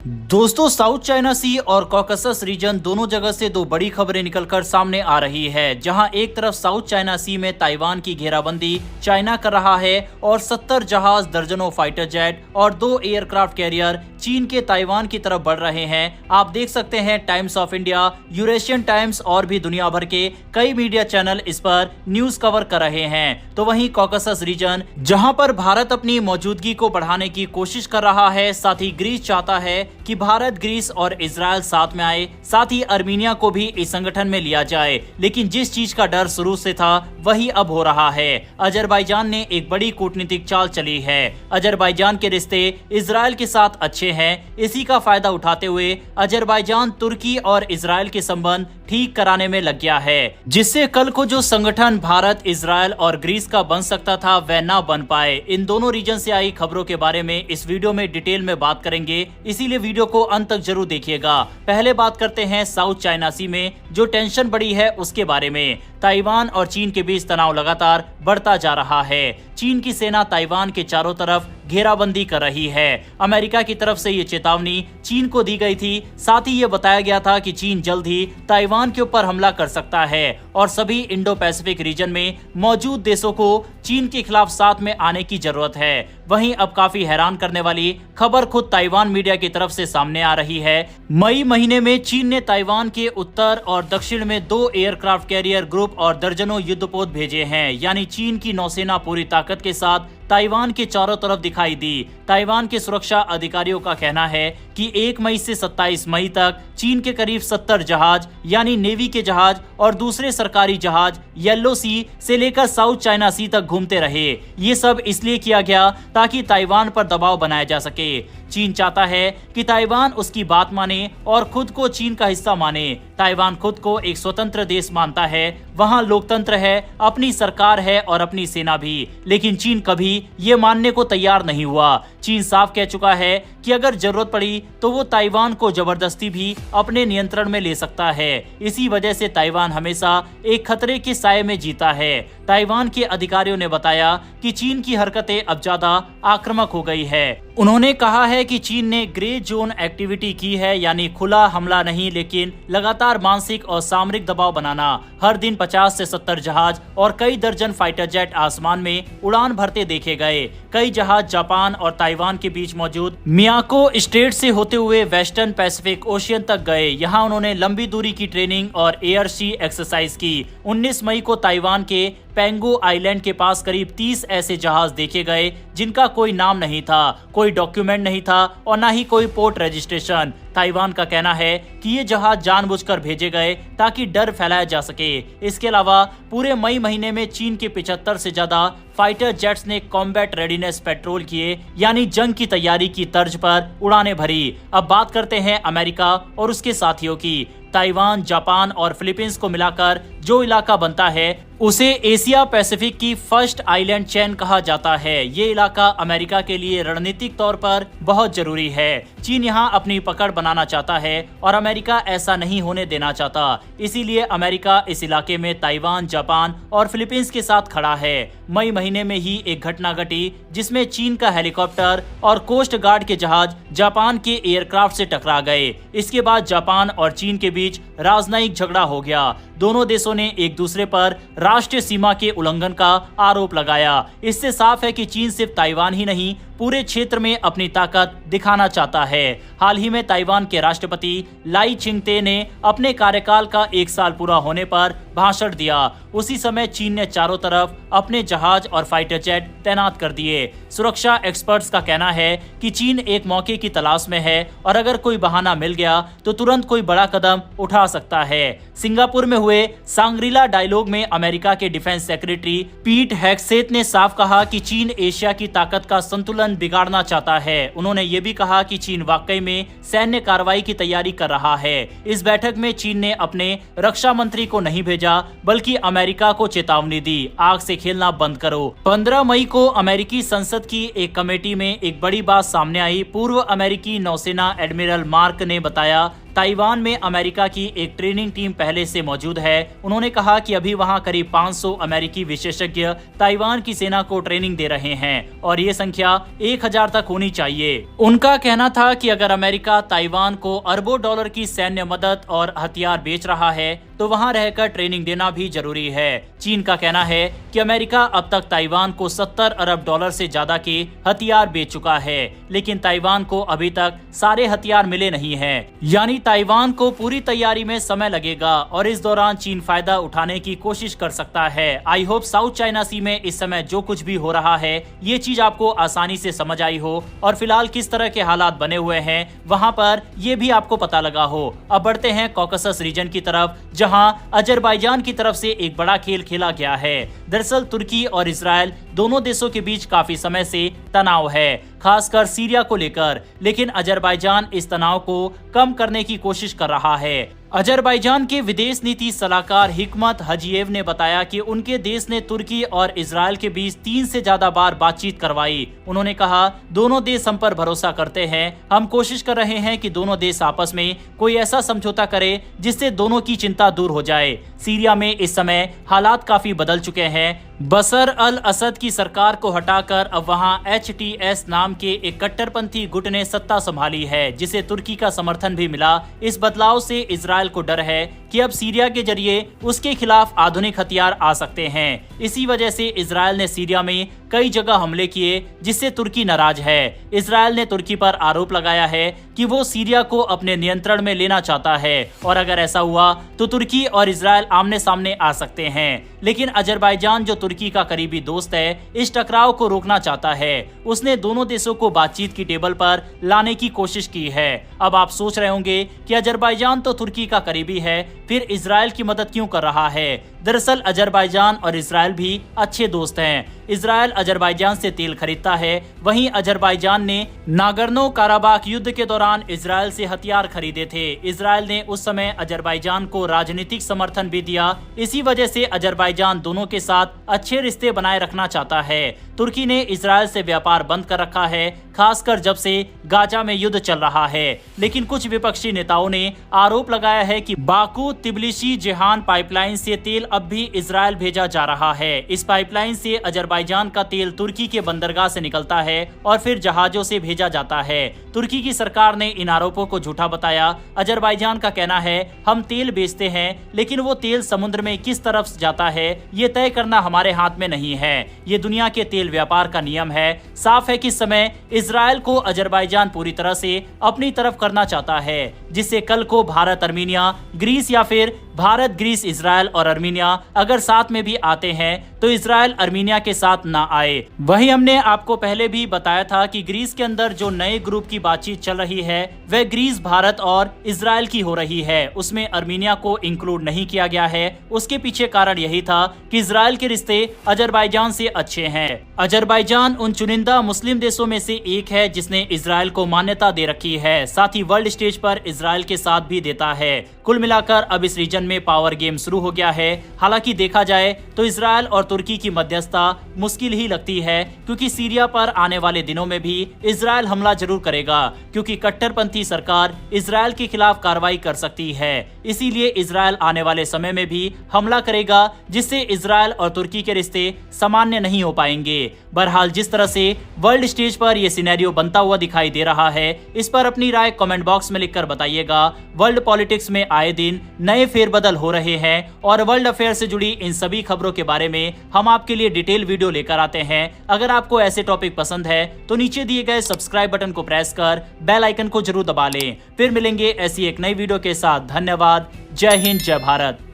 दोस्तों, south China सी और Caucasus reason दोनों जगह से दो बड़ी खबरें निकलकर सामने आ रही है। जहां एक तरफ साउथ चाइना सी में ताइवान की घेराबंदी चाइना कर रहा है और 70 जहाज, दर्जनों फाइटर जेट और 2 एयरक्राफ्ट कैरियर चीन के ताइवान की तरफ बढ़ रहे हैं। आप देख सकते हैं times of India, Eurasian times और भी दुनिया भर के कई मीडिया चैनल इस पर न्यूज कवर कर रहे हैं। तो वहीं कॉकसस रीजन, जहां पर भारत अपनी मौजूदगी को बढ़ाने की कोशिश कर रहा है, साथ ही ग्रीस चाहता है कि भारत, ग्रीस और इजराइल साथ में आए, साथ ही अर्मीनिया को भी इस संगठन में लिया जाए। लेकिन जिस चीज का डर शुरू से था वही अब हो रहा है। अजरबैजान ने एक बड़ी कूटनीतिक चाल चली है। अजरबैजान के रिश्ते इजराइल के साथ अच्छे हैं। इसी का फायदा उठाते हुए अजरबैजान तुर्की और इजराइल के संबंध ठीक कराने में लग गया है, जिससे कल को जो संगठन भारत, इजराइल और ग्रीस का बन सकता था वह ना बन पाए। इन दोनों रीजन से आई खबरों के बारे में इस वीडियो में डिटेल में बात करेंगे, इसीलिए वीडियो को अंत तक जरूर देखिएगा। पहले बात करते हैं साउथ चाइना सी में जो टेंशन बढ़ी है उसके बारे में। ताइवान और चीन के बीच तनाव लगातार बढ़ता जा रहा है। चीन की सेना ताइवान के चारों तरफ घेराबंदी कर रही है। अमेरिका की तरफ से ये चेतावनी चीन को दी गई थी। साथ ही ये बताया गया था कि चीन जल्द ही ताइवान के ऊपर हमला कर सकता है और सभी इंडो पैसिफिक रीजन में मौजूद देशों को चीन के खिलाफ साथ में आने की जरूरत है। वहीं अब काफी हैरान करने वाली खबर खुद ताइवान मीडिया की तरफ से सामने आ रही है। मई महीने में चीन ने ताइवान के उत्तर और दक्षिण में 2 एयरक्राफ्ट कैरियर ग्रुप और दर्जनों युद्धपोत भेजे हैं। यानी चीन की नौसेना पूरी ताकत के साथ ताइवान के चारों तरफ दिखाई दी। ताइवान के सुरक्षा अधिकारियों का कहना है कि 1 मई से 27 मई तक चीन के करीब 70 जहाज यानी नेवी के जहाज और दूसरे सरकारी जहाज येलो सी से लेकर साउथ चाइना सी तक घूमते रहे। ये सब इसलिए किया गया ताकि ताइवान पर दबाव बनाया जा सके। चीन चाहता है कि ताइवान उसकी बात माने और खुद को चीन का हिस्सा माने। ताइवान खुद को एक स्वतंत्र देश मानता है। वहां लोकतंत्र है, अपनी सरकार है और अपनी सेना भी। लेकिन चीन कभी ये मानने को तैयार नहीं हुआ। चीन साफ कह चुका है कि अगर जरूरत पड़ी तो वो ताइवान को जबरदस्ती भी अपने नियंत्रण में ले सकता है। इसी वजह से ताइवान हमेशा एक खतरे के साये में जीता है। ताइवान के अधिकारियों ने बताया कि चीन की हरकतें अब ज्यादा आक्रामक हो गई है। उन्होंने कहा है कि चीन ने ग्रे जोन एक्टिविटी की है, यानी खुला हमला नहीं लेकिन लगातार मानसिक और सामरिक दबाव बनाना। हर दिन 50 से 70 जहाज और कई दर्जन फाइटर जेट आसमान में उड़ान भरते देखे गए। कई जहाज जापान और ताइवान के बीच मौजूद मियाको स्ट्रेट से होते हुए वेस्टर्न पैसिफिक ओशियन तक गए। यहाँ उन्होंने लंबी दूरी की ट्रेनिंग और एयर सी एक्सरसाइज की। 19 मई को ताइवान के पेंगो आइलैंड के पास करीब 30 ऐसे जहाज देखे गए जिनका कोई नाम नहीं था, कोई डॉक्यूमेंट नहीं था और न ही कोई पोर्ट रजिस्ट्रेशन। ताइवान का कहना है कि ये जहाज जानबूझकर भेजे गए ताकि डर फैलाया जा सके। इसके अलावा पूरे मई महीने में चीन के 75 से ज्यादा फाइटर जेट्स ने कॉम्बैट रेडीनेस पेट्रोल किए, यानी जंग की तैयारी की तर्ज पर उड़ानें भरी। अब बात करते हैं अमेरिका और उसके साथियों की। ताइवान, जापान और फिलीपींस को मिलाकर जो इलाका बनता है उसे एशिया पैसिफिक की फर्स्ट आइलैंड चेन कहा जाता है। ये इलाका अमेरिका के लिए रणनीतिक तौर पर बहुत जरूरी है। चीन यहाँ अपनी पकड़ बनाना चाहता है और अमेरिका ऐसा नहीं होने देना चाहता। इसीलिए अमेरिका इस इलाके में ताइवान, जापान और फिलीपींस के साथ खड़ा है। मई महीने में ही एक घटना घटी जिसमें चीन का हेलीकॉप्टर और कोस्ट गार्ड के जहाज जापान के एयरक्राफ्ट से टकरा गए। इसके बाद जापान और चीन के बीच राजनयिक झगड़ा हो गया। दोनों देशों ने एक दूसरे पर राष्ट्रीय सीमा के उल्लंघन का आरोप लगाया। इससे साफ है कि चीन सिर्फ ताइवान ही नहीं पूरे क्षेत्र में अपनी ताकत दिखाना चाहता है। हाल ही में ताइवान के राष्ट्रपति लाई चिंगते ने अपने कार्यकाल का 1 साल पूरा होने पर भाषण दिया। उसी समय चीन ने चारों तरफ अपने जहाज और फाइटर जेट तैनात कर दिए। सुरक्षा एक्सपर्ट्स का कहना है कि चीन एक मौके की तलाश में है और अगर कोई बहाना मिल गया तो तुरंत कोई बड़ा कदम उठा सकता है। सिंगापुर में हुए सांग्रीला डायलॉग में अमेरिका के डिफेंस सेक्रेटरी पीट हेग्सेथ ने साफ कहा कि चीन एशिया की ताकत का संतुलन बिगाड़ना चाहता है। उन्होंने ये भी कहा कि चीन वाकई में सैन्य कार्रवाई की तैयारी कर रहा है। इस बैठक में चीन ने अपने रक्षा मंत्री को नहीं भेजा बल्कि अमेरिका को चेतावनी दी, आग से खेलना बंद करो। 15 मई को अमेरिकी संसद की एक कमेटी में एक बड़ी बात सामने आई। पूर्व अमेरिकी नौसेना एडमिरल मार्क ने बताया ताइवान में अमेरिका की एक ट्रेनिंग टीम पहले से मौजूद है। उन्होंने कहा कि अभी वहां करीब 500 अमेरिकी विशेषज्ञ ताइवान की सेना को ट्रेनिंग दे रहे हैं और ये संख्या 1000 तक होनी चाहिए। उनका कहना था कि अगर अमेरिका ताइवान को अरबों डॉलर की सैन्य मदद और हथियार बेच रहा है तो वहां रहकर ट्रेनिंग देना भी जरूरी है। चीन का कहना है कि अमेरिका अब तक ताइवान को 70 अरब डॉलर से ज्यादा के हथियार बेच चुका है, लेकिन ताइवान को अभी तक सारे हथियार मिले नहीं हैं। यानी ताइवान को पूरी तैयारी में समय लगेगा और इस दौरान चीन फायदा उठाने की कोशिश कर सकता है। आई होप साउथ चाइना सी में इस समय जो कुछ भी हो रहा है ये चीज आपको आसानी से समझ आई हो और फिलहाल किस तरह के हालात बने हुए हैं वहां पर ये भी आपको पता लगा हो। अब बढ़ते हैं कॉकसस रीजन की तरफ, जहां अजरबैजान की तरफ से एक बड़ा खेल खेला गया है। दरअसल तुर्की और इजराइल दोनों देशों के बीच काफी समय से तनाव है, खासकर सीरिया को लेकर, लेकिन अजरबैजान इस तनाव को कम करने की कोशिश कर रहा है। अजरबैजान के विदेश नीति सलाहकार हिकमत हजीएव ने बताया कि उनके देश ने तुर्की और इजराइल के बीच 3 से ज्यादा बार बातचीत करवाई। उन्होंने कहा, दोनों देश हम पर भरोसा करते हैं, हम कोशिश कर रहे हैं कि दोनों देश आपस में कोई ऐसा समझौता करे जिससे दोनों की चिंता दूर हो जाए। सीरिया में इस समय हालात काफी बदल चुके हैं। बशर अल असद की सरकार को हटाकर अब वहां HTS नाम के एक कट्टरपंथी गुट ने सत्ता संभाली है, जिसे तुर्की का समर्थन भी मिला। इस बदलाव से इजराइल को डर है कि अब सीरिया के जरिए उसके खिलाफ आधुनिक हथियार आ सकते हैं। इसी वजह से इजराइल ने सीरिया में कई जगह हमले किए, जिससे तुर्की नाराज है। इजराइल ने तुर्की पर आरोप लगाया है कि वो सीरिया को अपने नियंत्रण में लेना चाहता है और अगर ऐसा हुआ तो तुर्की और इजराइल आमने सामने आ सकते हैं। लेकिन अजरबैजान, जो तुर्की का करीबी दोस्त है, इस टकराव को रोकना चाहता है। उसने दोनों देशों को बातचीत की टेबल पर लाने की कोशिश की है। अब आप सोच रहे होंगे कि अजरबैजान तो तुर्की का करीबी है, फिर इजराइल की मदद क्यों कर रहा है? दरअसल अजरबैजान और इजराइल भी अच्छे दोस्त हैं। इजराइल अजरबैजान से तेल खरीदता है, वहीं अजरबैजान ने नागर्नो काराबाख युद्ध के दौरान इजराइल से हथियार खरीदे थे। इजराइल ने उस समय अजरबैजान को राजनीतिक समर्थन भी दिया। इसी वजह से अजरबैजान दोनों के साथ अच्छे रिश्ते बनाए रखना चाहता है। तुर्की ने इजराइल से व्यापार बंद कर रखा है, खासकर जब से गाजा में युद्ध चल रहा है। लेकिन कुछ विपक्षी नेताओं ने आरोप लगाया है कि बाकू तिबिलिसी जेहान पाइपलाइन से तेल अब भी इजराइल भेजा जा रहा है। इस पाइपलाइन से अजरबैजान का तेल तुर्की के बंदरगाह से निकलता है और फिर जहाजों से भेजा जाता है। तुर्की की सरकार ने इन आरोपों को झूठा बताया। अजरबैजान का कहना है, हम तेल बेचते हैं, लेकिन वो तेल समुद्र में किस तरफ जाता है ये तय करना हमारे हाथ में नहीं है। ये दुनिया के तेल व्यापार का नियम है। साफ है कि इस समय इजराइल को अजरबैजान पूरी तरह से अपनी तरफ करना चाहता है, जिससे कल को भारत अर्मीनिया, ग्रीस या फिर भारत, ग्रीस, इजराइल और अर्मीनिया अगर साथ में भी आते हैं तो इजराइल अर्मीनिया के साथ ना आए। वहीं हमने आपको पहले भी बताया था कि ग्रीस के अंदर जो नए ग्रुप की बातचीत चल रही है वह ग्रीस, भारत और इजराइल की हो रही है। उसमें अर्मीनिया को इंक्लूड नहीं किया गया है। उसके पीछे कारण यही था कि इजराइल के रिश्ते अजरबैजान से अच्छे हैं। अजरबैजान उन चुनिंदा मुस्लिम देशों में से एक है जिसने इजराइल को मान्यता दे रखी है, साथ ही वर्ल्ड स्टेज पर इजराइल के साथ भी देता है। कुल मिलाकर अब इस रीजन में पावर गेम शुरू हो गया है। हालांकि देखा जाए तो इजराइल और तुर्की की मध्यस्थता मुश्किल ही लगती है, क्योंकि सीरिया पर आने वाले दिनों में भी इजराइल हमला जरूर करेगा, क्योंकि कट्टरपंथी सरकार इजराइल के खिलाफ कार्रवाई कर सकती है। इसीलिए इजराइल आने वाले समय में भी हमला करेगा, जिससे इजराइल और तुर्की के रिश्ते सामान्य नहीं हो पाएंगे। बहरहाल जिस तरह से वर्ल्ड स्टेज पर यह सिनेरियो बनता हुआ दिखाई दे रहा है, इस पर अपनी राय कमेंट बॉक्स में लिखकर बताइएगा। वर्ल्ड पॉलिटिक्स में आए दिन नए फेरबदल हो रहे हैं और वर्ल्ड अफेयर से जुड़ी इन सभी खबरों के बारे में हम आपके लिए डिटेल वीडियो लेकर आते हैं। अगर आपको ऐसे टॉपिक पसंद है तो नीचे दिए गए सब्सक्राइब बटन को प्रेस कर बेल आइकन को जरूर दबा लें। फिर मिलेंगे ऐसी एक नई वीडियो के साथ। धन्यवाद। जय हिंद, जय भारत।